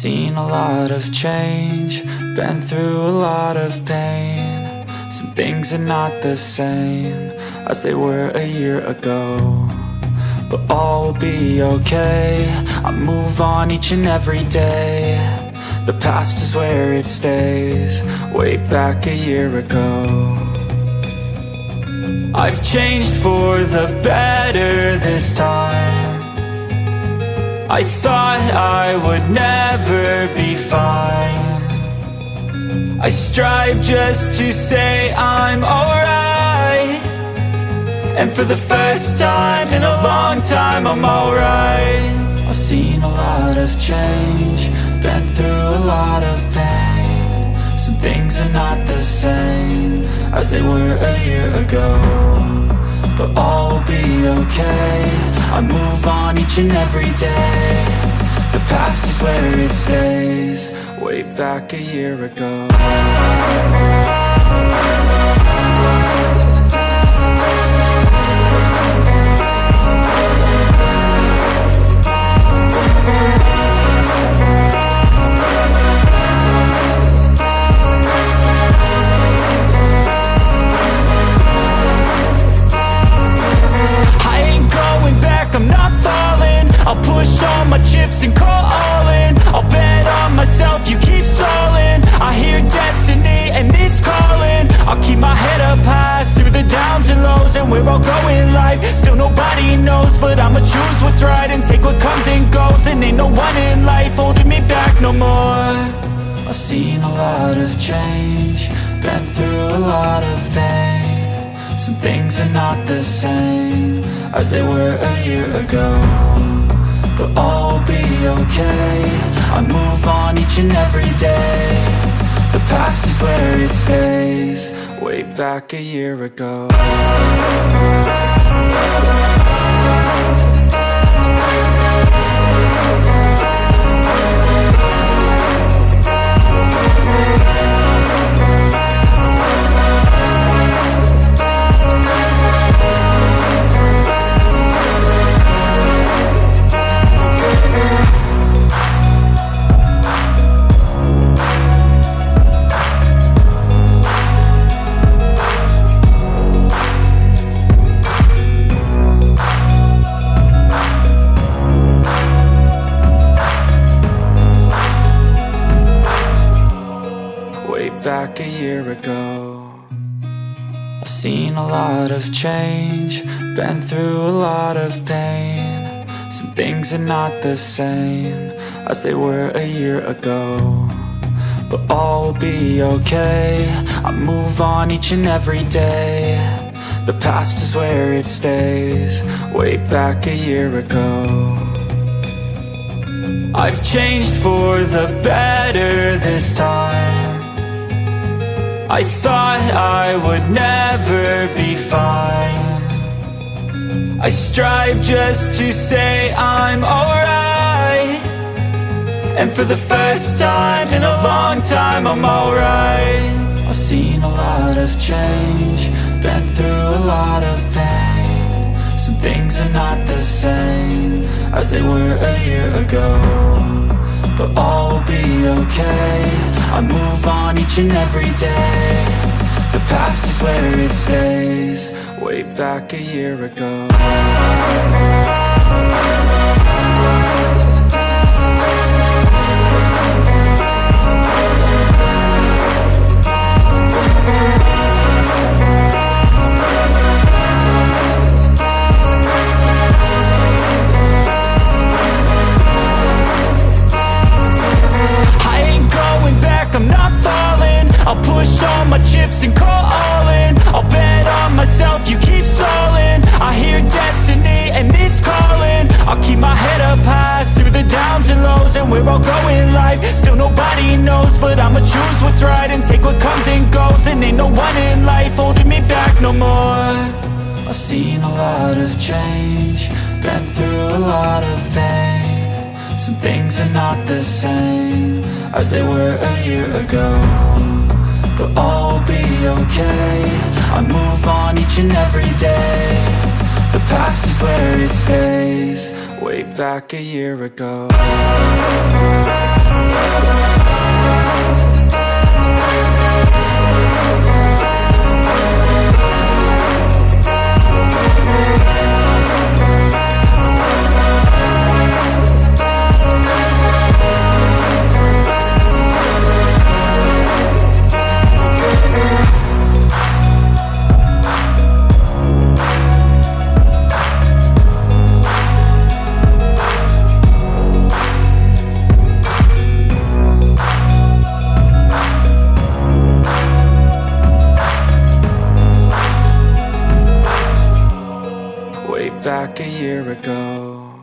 seen a lot of change, been through a lot of pain. Some things are not the same as they were a year ago, but all will be okay. I move on each and every day. The past is where it stays, way back a year ago. I've changed for the better this time. I thought I would never be fine. I strive just to say I'm alright, and for the first time in a long time I'm alright. I've seen a lot of change, been through a lot of pain. Some things are not the same as they were a year ago, but all will be okay. I move on each and every day. The past is where it stays, way back a year ago. I'm not falling, I'll push all my chips and call all in. I'll bet on myself, you keep stalling. I hear destiny and it's calling. I'll keep my head up high through the downs and lows, and we're all going live. Still nobody knows, but I'ma choose what's right and take what comes and goes. And ain't no one in life holding me back no more. I've seen a lot of change, been through a lot of pain. Some things are not the same as they were a year ago, but all will be okay. I move on each and every day. The past is where it stays, way back a year ago. Back a year ago. I've seen a lot of change, been through a lot of pain. Some things are not the same as they were a year ago, but all will be okay. I move on each and every day. The past is where it stays, way back a year ago. I've changed for the better this time. I thought I would never be fine. I strive just to say I'm alright, and for the first time in a long time I'm alright. I've seen a lot of change, been through a lot of pain. Some things are not the same as they were a year ago, but all will be okay. I move on each and every day. The past is where it stays, way back a year ago. I'm not falling, I'll push all my chips and call all in. I'll bet on myself, you keep stalling. I hear destiny and it's calling. I'll keep my head up high through the downs and lows, and we're all going live. Still nobody knows, but I'ma choose what's right and take what comes and goes. And ain't no one in life holding me back no more. I've seen a lot of change, been through a lot of pain. Some things are not the same as they were a year ago, but all will be okay. I move on each and every day. The past is where it stays, way back a year ago. Back a year ago,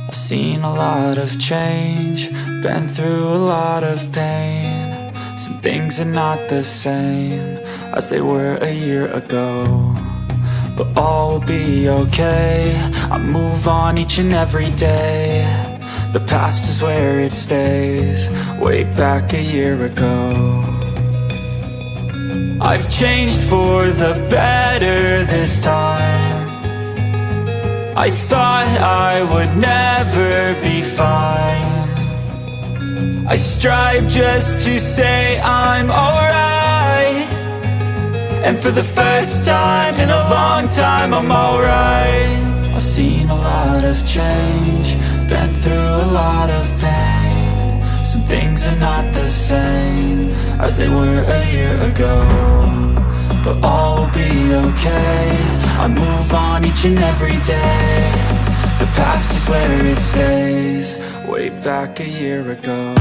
I've seen a lot of change, been through a lot of pain. Some things are not the same as they were a year ago, but all will be okay. I move on each and every day. The past is where it stays, way back a year ago. I've changed for the better this time. I thought I would never be fine. I strive just to say I'm alright, and for the first time in a long time I'm alright. I've seen a lot of change, been through a lot of pain. Some things are not the same as they were a year ago, but all will be okay. I move on each and every day. The past is where it stays, way back a year ago.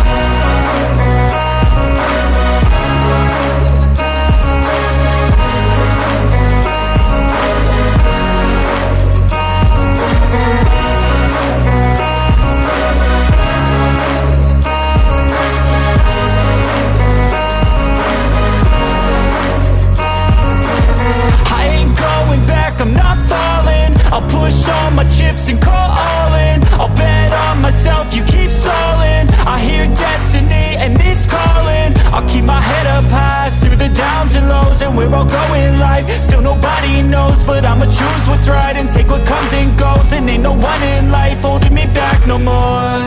I'm not falling, I'll push all my chips and call all in. I'll bet on myself, you keep stalling. I hear destiny and it's calling. I'll keep my head up high through the downs and lows, and we're all going life. Still nobody knows, but I'ma choose what's right and take what comes and goes. And ain't no one in life holding me back no more.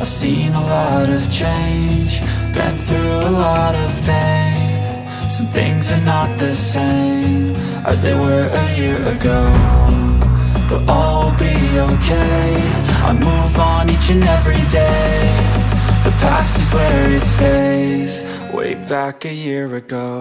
I've seen a lot of change, been through a lot of pain. Some things are not the same as they were a year ago, but all will be okay. I move on each and every day. The past is where it stays, way back a year ago.